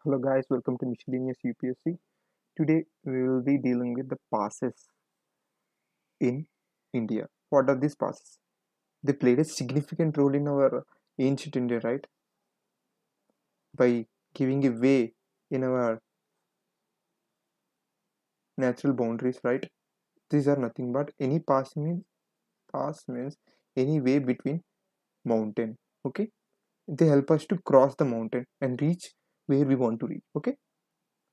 Hello guys, welcome to Miscellaneous UPSC. Today we will be dealing with the passes in India. What are these passes? They played a significant role in our ancient India, right? By giving a way in our natural boundaries, right? These are nothing but any pass means any way between mountain. Okay? They help us to cross the mountain and reach where we want to reach. Okay?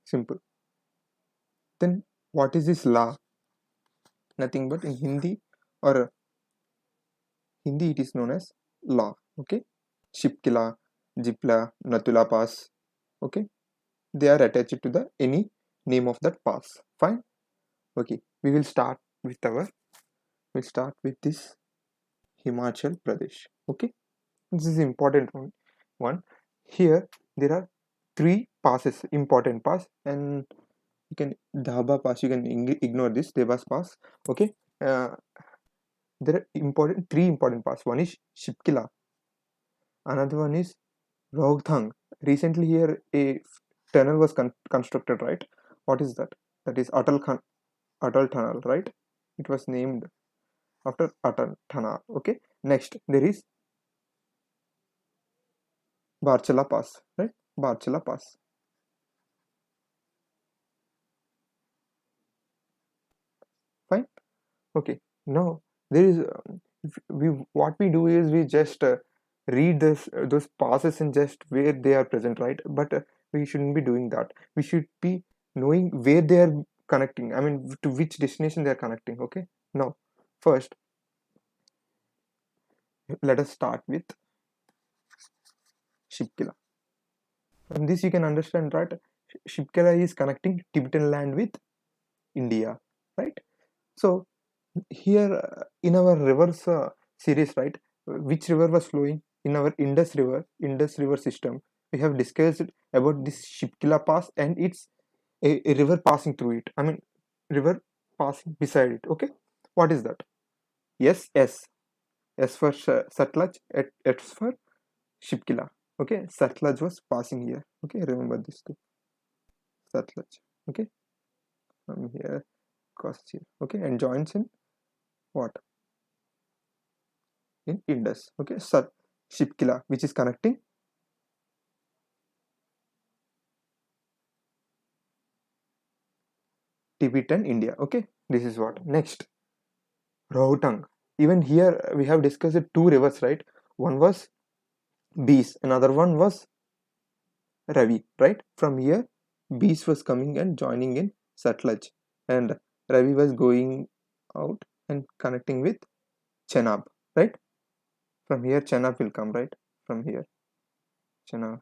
Simple. Then what is this law? Nothing but in Hindi it is known as law. Okay, Shipkila, Jipla, Natula Pass. Okay, they are attached to the any name of that pass. Fine. Okay, we'll start with this Himachal Pradesh. Okay, this is important one. Here there are three passes, important pass, and you can Dhaba pass. You can ignore this Devas pass. Okay, uh, there are three important pass. One is Shipkila, another one is Rohtang. Recently, here a tunnel was constructed, right? What is that? That is Atal Tunnel, right? It was named after Atal Tunnel. Okay. Next, there is Barchala Pass, right? Barchala Pass. Fine. Okay. Now there is we what we do is we just read this those passes and just where they are present, right? But we shouldn't be doing that. We should be knowing where they are connecting. I mean, to which destination they are connecting. Okay. Now, first, let us start with Shipkila. From this, you can understand, right? Shipkila is connecting Tibetan land with India, right? So here in our rivers series, right, which river was flowing in our Indus River system? We have discussed about this Shipkila Pass and it's a river passing through it. I mean, river passing beside it. Okay, what is that? Yes, S for Satluj, S for Shipkila. Okay, Satluj was passing here. Okay, remember this too. Satluj. Okay, from here, crosses here. Okay, and joins in what? In Indus. Okay, Shipkila, which is connecting Tibet and India. Okay, this is what. Next, Rohtang. Even here we have discussed two rivers, right? One was Bees, another one was Ravi, right? From here, Bees was coming and joining in Satluj, and Ravi was going out and connecting with Chenab, right? From here, Chenab will come, right? From here, Chenab,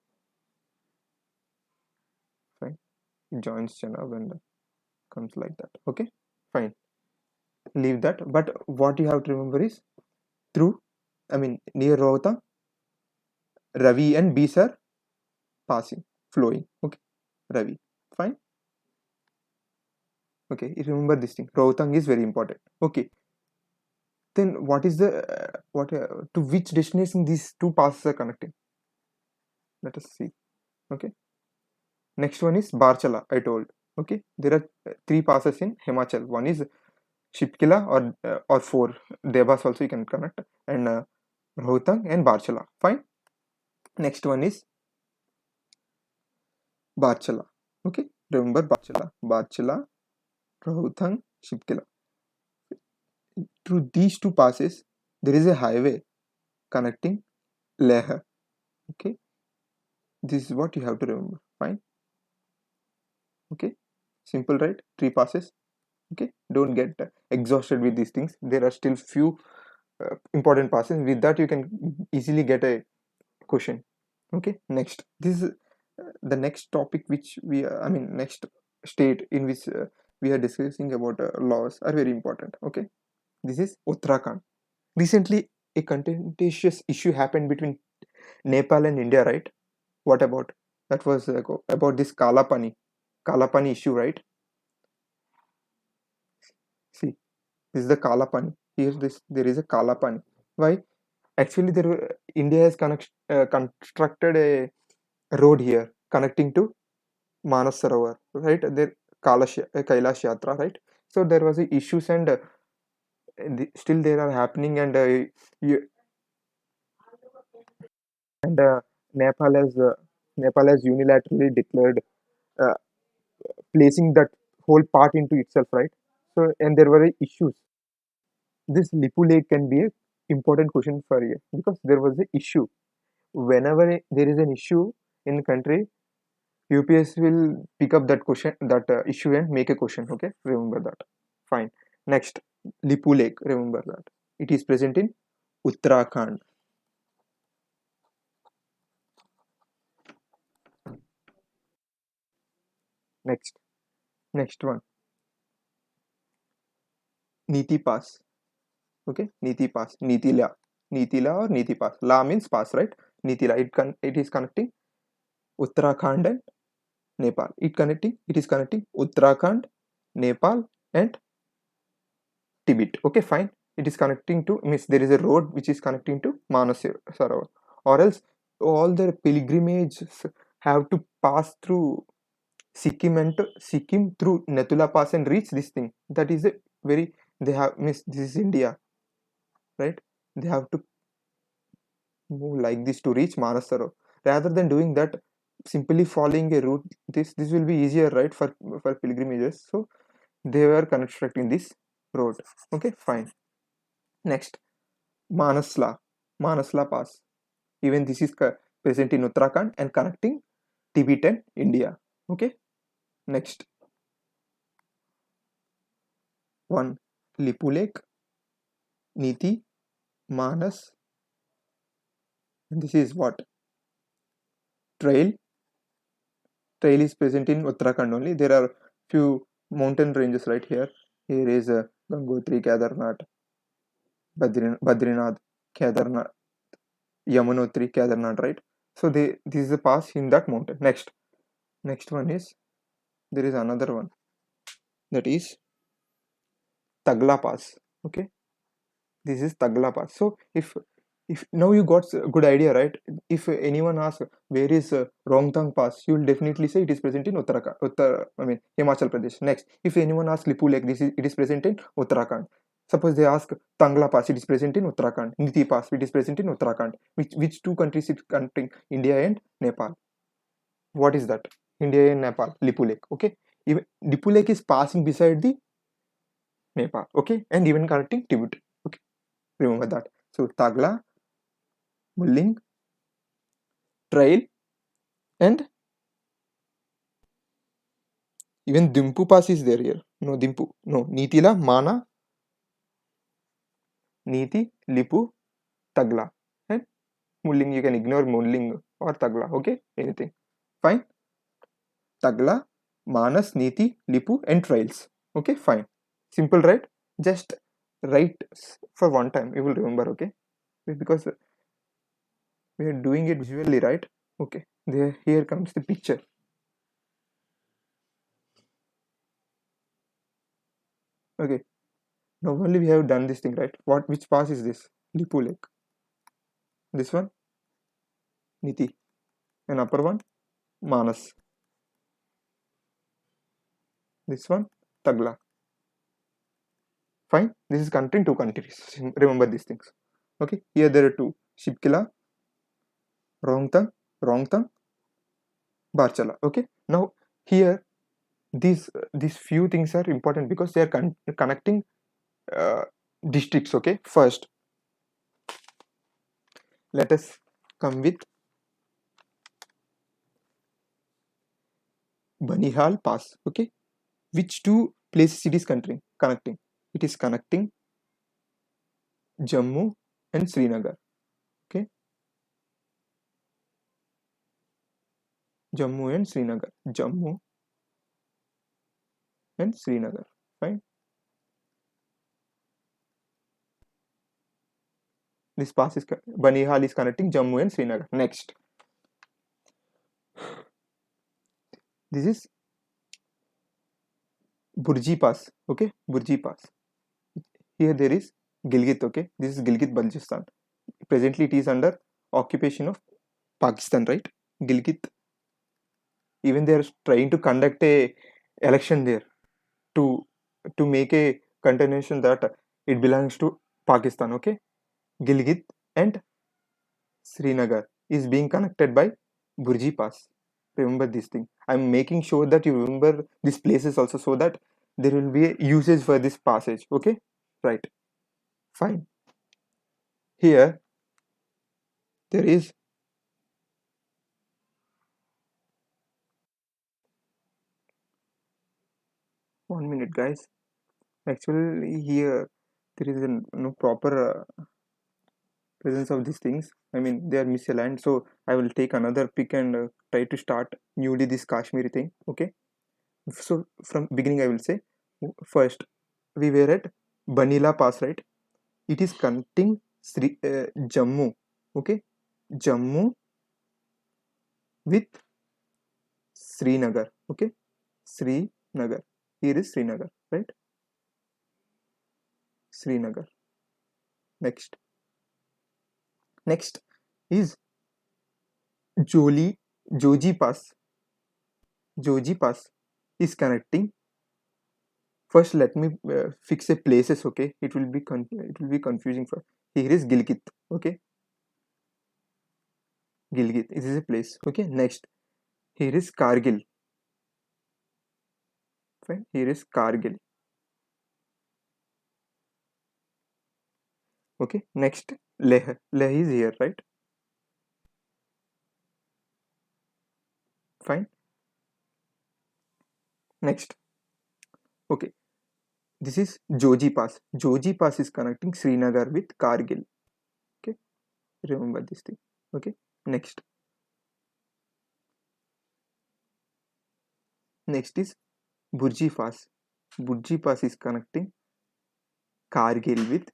fine. It joins Chenab and comes like that. Okay, fine. Leave that. But what you have to remember is through, I mean, near Rohtang, Ravi and Bees are passing, flowing. Okay, Ravi, fine. Okay, you remember this thing. Rohtang is very important. Okay, then what is the what to which destination these two passes are connecting? Let us see. Okay, next one is Barchala. I told. Okay, there are three passes in Himachal. One is Shipkila or four Devas also you can connect and Rohtang and Barchala. Fine. Next one is Barchala. Okay, remember Barchala. Barchala, Rohtang, Shipkila. Through these two passes, there is a highway connecting Leh. Okay, this is what you have to remember. Fine. Okay, simple, right? Three passes. Okay, don't get exhausted with these things. There are still few important passes. With that, you can easily get a question. Okay, next. This is the next topic which I mean, next state in which we are discussing about laws are very important. Okay, this is Uttarakhand. Recently, a contentious issue happened between Nepal and India, right? What about that? Was about this Kalapani issue, right? See, this is the Kalapani. Here, this there is a Kalapani. Why? Actually, India has constructed a road here connecting to Manas Sarovar, right? There Kailash Yatra, right? So there was issues, and still there are happening, and and Nepal has unilaterally declared uh, placing that whole part into itself, right? So and there were issues. This Lipu Lake can be a important question for you because there was a issue. Whenever there is an issue in the country, UPS will pick up that question, that issue, and make a question. Okay, remember that. Fine. Next, Lipu Lake. Remember that it is present in Uttarakhand. Next, next one, Niti Pass. Okay, Niti Pass, Nitila or Niti Pass. La means pass, right? Nitila. It is connecting Uttarakhand and Nepal. It is connecting Uttarakhand, Nepal, and Tibet. Okay, fine. It is connecting to, means there is a road which is connecting to Manas Sarovar, or else all the pilgrimages have to pass through Sikkim through Natula Pass and reach this thing. That is a very, they have, means this is India, right? They have to move like this to reach Manas Sarovar. Rather than doing that, simply following a route, this will be easier, right, for pilgrimages. So they were constructing this road. Okay, fine. Next, Manasla, Manasla Pass. Even this is present in Uttarakhand and connecting Tibet and India. Okay. Next one, Lipu Lake, Niti, Manas. And this is what, trail. Trail is present in Uttarakhand only. There are few mountain ranges right here. Here is Gangotri, Kedarnath, Badrinath, Kedarnath, Yamunotri, Kedarnath, right? So this is a pass in that mountain. Next one is, there is another one, that is Tagla Pass. Okay, this is Tagla Pass. So if now you got a good idea, right? If anyone asks where is Rongtang Pass, you will definitely say it is present in I mean Himachal Pradesh. Next, if anyone asks Lipu Lake, it is present in Uttarakhand. Suppose they ask Tangla Pass, it is present in Uttarakhand. Niti Pass, it is present in Uttarakhand. Which two countries it connecting? India and Nepal. What is that? India and Nepal. Lipu Lake. Okay. Even Lipu Lake is passing beside the Nepal. Okay, and even connecting Tibet. Okay, remember that. So Tagla, Mulling, Trail, and even Dimpu Pass is there here. No, Dimpu. No, Nitila, Mana, Niti, Lipu, Tagla. And Mulling, you can ignore Mulling or Tagla. Okay, anything. Fine. Tagla, Manas, Niti, Lipu, and Trails. Okay, fine. Simple, right? Just write for one time. You will remember, okay? Because we are doing it visually, right? Okay, there, here comes the picture. Okay, now only we have done this thing, right? Which pass is this? Lipu Lake. This one, Niti. And upper one, Manas. This one, Tagla. Fine. This is connecting two countries. Remember these things. Okay. Here there are two. Shipkila, Rongtang, Rongtang, Barchala. Okay. Now here these few things are important because they are connecting uh, districts. Okay. First, let us come with Banihal Pass. Okay. Which two places it is connecting? It is connecting Jammu and Srinagar. Okay, Jammu and Srinagar. Jammu and Srinagar. Fine. This pass is Banihal is connecting Jammu and Srinagar. Next, this is Burji Pass. Okay, Burji Pass. Here there is Gilgit. Okay, this is Gilgit Baltistan. Presently, it is under occupation of Pakistan. Right, Gilgit Even they are trying to conduct a election there to make a continuation that it belongs to Pakistan. Okay, Gilgit and Srinagar is being connected by Burji Pass. Remember this thing. I'm making sure that you remember these places also, so that there will be a usage for this passage. Okay, right, fine. Here there is 1 minute, guys. Actually, here there is no proper presence of these things. I mean, they are misaligned. So I will take another pick and try to start newly this Kashmiri thing. Okay. So from beginning, I will say first we were at Banila Pass, right? It is connecting Jammu. Okay, Jammu with Srinagar. Okay, Srinagar. Here is Srinagar, right? Srinagar. Next, next is Joli Joji Pass. Joji Pass is connecting. First, let me fix the places. Okay, it will be confusing for. Here is Gilgit. Okay, Gilgit. This is a place. Okay, next here is Kargil. Fine. Here is Kargil. Okay, next Leh. Leh is here, right? Fine. Next. Okay, this is Joji Pass. Joji Pass is connecting Srinagar with Kargil. Okay, remember this thing. Okay, next. Next is Burji Pass. Burji Pass is connecting Kargil with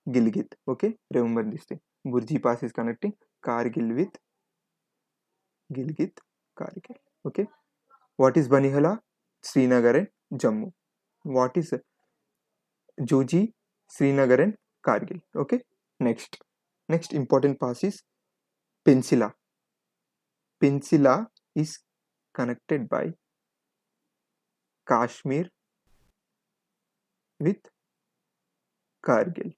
Gilgit. Okay, remember this thing. Burji Pass is connecting Kargil with Gilgit, Kargil. Okay, what is Banihala? Srinagar and Jammu. What is Joji, Srinagar and Kargil? Okay, next. Next important pass is Pensila. Pensila is connected by Kashmir with Kargil.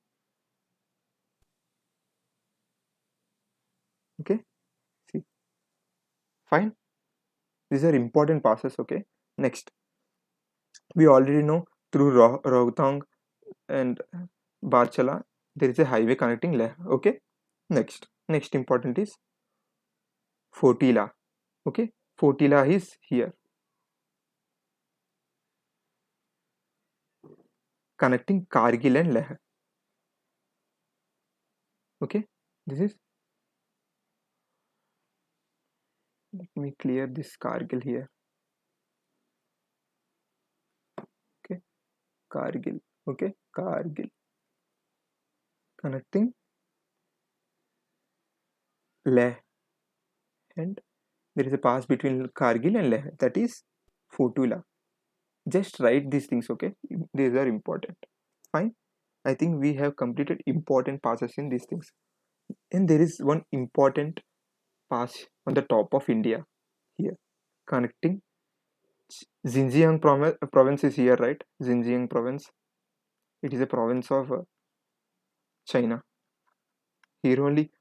Okay, see, fine. These are important passes. Okay, next. We already know through Rohtang and Barchala there is a highway connecting Leh. Okay, next important is Fotila. Okay, Fotila is here connecting Kargil and Leh. Okay, this is, let me clear this Kargil here. Okay, Kargil. Okay, Kargil connecting Leh, and there is a pass between Kargil and Leh, that is Fotula. Just write these things. Okay, these are important. Fine. I think we have completed important passes in these things, and there is one important pass on the top of India here connecting Xinjiang province is here, right? Xinjiang province. It is a province of China. Here only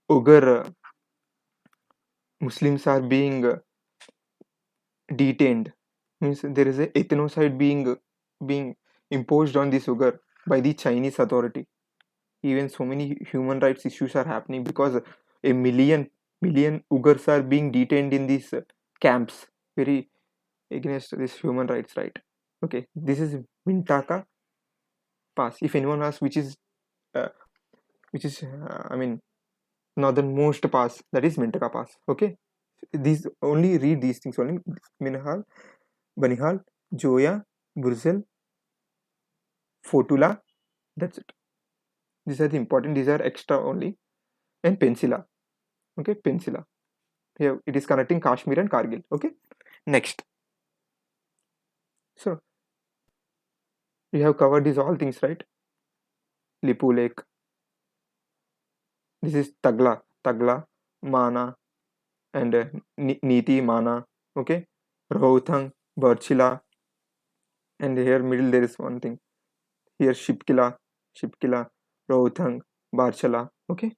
Uyghur Muslims are being detained. Means there is a ethnocide being imposed on this Uyghur by the Chinese authority. Even so many human rights issues are happening because a million Uyghurs are being detained in these camps. Very against this human rights, right? Okay, this is Mintaka Pass. If anyone asks uh, I mean northernmost pass, that is Mintaka Pass. Okay, these only read these things only. Minhal, Banihal, Joya, Burzel, Fotula. That's it. These are the important. These are extra only. And Pensila. Okay, Pensila. Here it is connecting Kashmir and Kargil. Okay, next. So we have covered these all things, right? Lipu Lake. This is Tagla, Mana, and Niti Mana. Okay, Rohtang, Barchila, and here middle there is one thing. Here Shipkila, Rohtang, Barchala. Okay,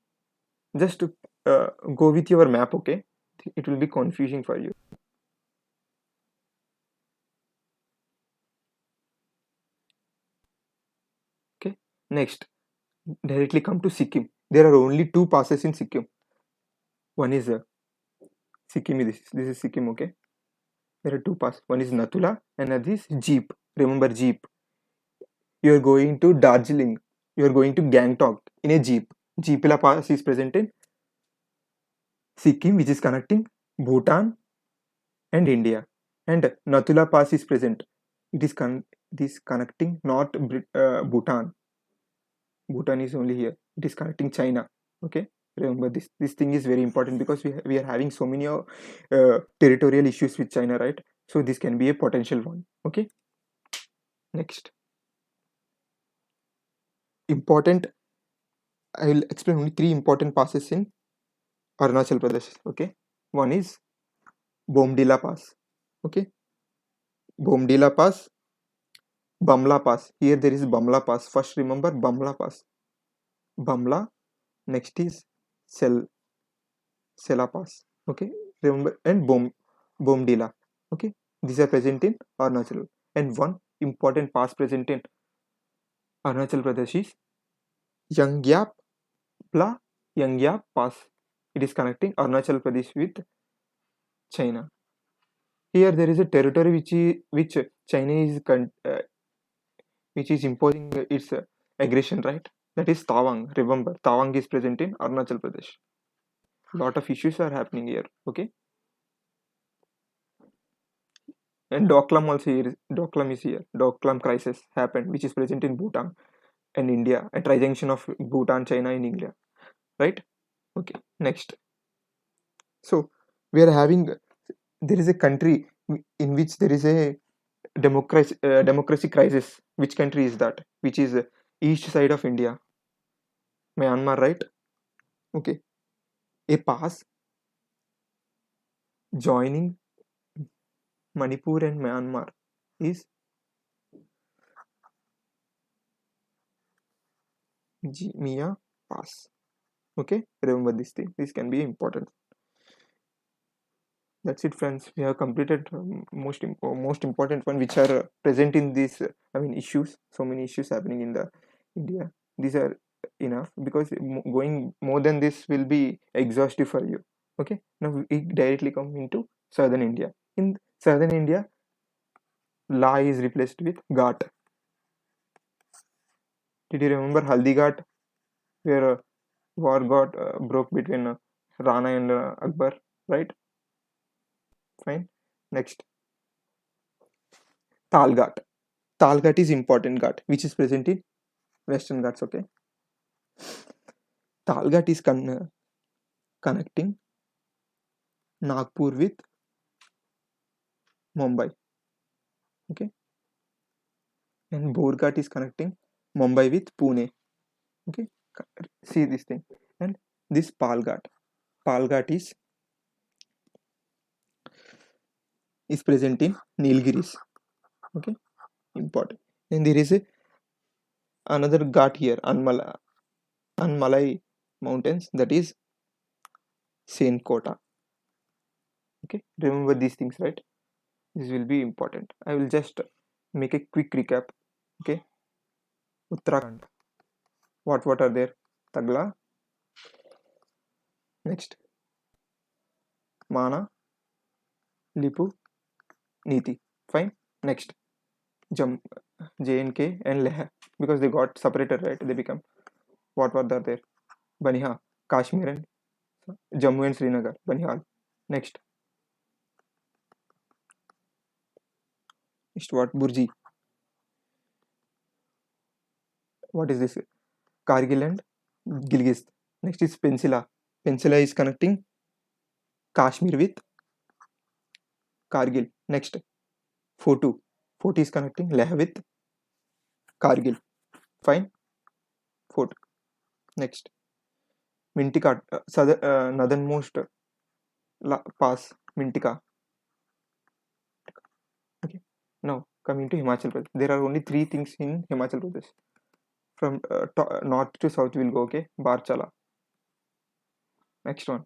just to go with your map. Okay, it will be confusing for you. Okay, next directly come to Sikkim. There are only two passes in Sikkim. One is Sikkim. This is Sikkim. Okay, there are two passes. One is Natula and another is Jeep. Remember Jeep. You are going to Darjeeling. You are going to Gangtok in a Jeep. Jeepila Pass is present in Sikkim, which is connecting Bhutan and India. And Nathula Pass is present. It is connecting not Bhutan. Bhutan is only here. It is connecting China. Okay. Remember this. This thing is very important because we are having so many territorial issues with China, right? So this can be a potential one. Okay. Next, important. I will explain only three important passes in Arunachal Pradesh. Okay. One is Bomdila Pass. Okay. Bomdila Pass, Bamla Pass. Here there is Bamla Pass. First remember Bamla Pass. Bamla. Next is Sel Sela Pass. Okay. Remember and Bomdila. Okay. These are present in Arunachal. And one important pass present in Arunachal Pradesh is Yangyap Pla Yangyap Pass. It is connecting Arunachal Pradesh with China. Here there is a territory which China is which is imposing its aggression, right? That is Tawang. Remember, Tawang is present in Arunachal Pradesh. Lot of issues are happening here. Okay, and Doklam also here. Doklam is here. Doklam crisis happened, which is present in Bhutan and India, a trijunction of Bhutan, China, and India. Right? Okay. Next, so we are having there is a country in which there is a democracy crisis. Which country is that? Which is east side of India, Myanmar, right? Okay, a pass joining Manipur and Myanmar is Jimia Pass. Okay, remember this thing. This can be important. That's it, friends. We have completed most important one which are present in this. I mean, issues. So many issues happening in the India. These are enough because going more than this will be exhaustive for you. Okay. Now we directly come into southern India. In southern India, La is replaced with Ghat. Did you remember Haldi Ghat, where war got broke between Rana and Akbar, right? Fine. Next, Talghat. Talghat is important ghat, which is present in Western Ghats. Okay, Talghat is connecting Nagpur with Mumbai. Okay, and Borghat is connecting Mumbai with Pune. Okay, see this thing, and this Palghat. Palghat is present in Nilgiris. Okay, important. And there is another ghat here, Anmalai Mountains, that is Saint Kota. Okay, remember these things, right? This will be important. I will just make a quick recap. Okay, Uttarakhand. What are there? Tagla. Next, Mana, Lipu, Niti. Fine. Next, Jam, JNK and Leh, because they got separated, right? They become what were there? Baniha, Kashmir and Jammu and Srinagar. Banihal. Next, what? Burji. What is this? Kargil and Gilgit. Next is Pensila. Pensila is connecting Kashmir with Kargil. Next, Fortu. Fortu is connecting Leh with Kargil. Fine. Fort. Next, Mintika, northernmost pass, Mintika. Now coming to Himachal Pradesh, there are only three things in Himachal Pradesh. From north to south we'll go. Okay, Barchala. Next one,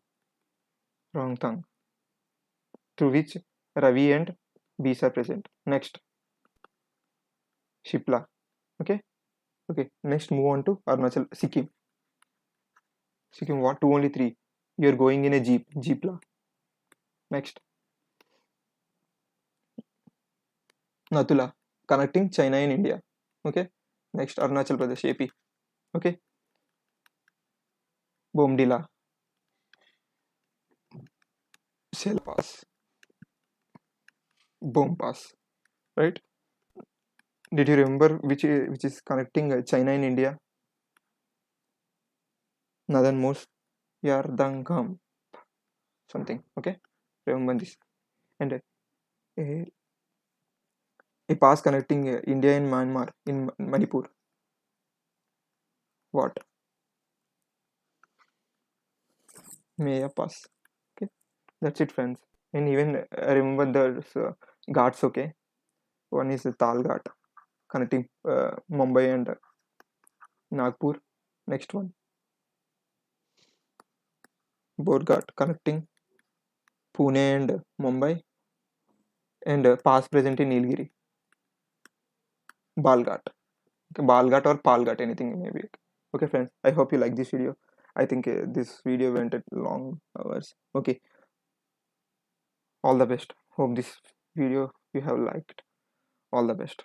Rongtang, through which Ravi and bees are present. Next, Shipla. Okay, okay. Next, move on to Arunachal, Sikkim. Sikkim, what? Two, only three. You're going in a jeep, Jeepla. Next, Nathula, connecting China and India. Okay. Next, Arunachal Pradesh, AP. Okay. Bomdila, Shell Pass, Bom Pass. Right? Did you remember which is connecting China and India? Northernmost, Yardangam, something. Okay. Remember this. And a pass connecting India and Myanmar in Manipur. What? Maya Pass. Okay. That's it, friends. And even I remember the ghats. Okay. One is the Tal Ghat connecting Mumbai and Nagpur. Next one, Borghat connecting Pune and Mumbai, and past present in Nilgiri. Balghat. Okay, Balghat or Palghat, anything maybe. Okay, friends. I hope you like this video. I think this video went at long hours. Okay, all the best. Hope this video you have liked. All the best.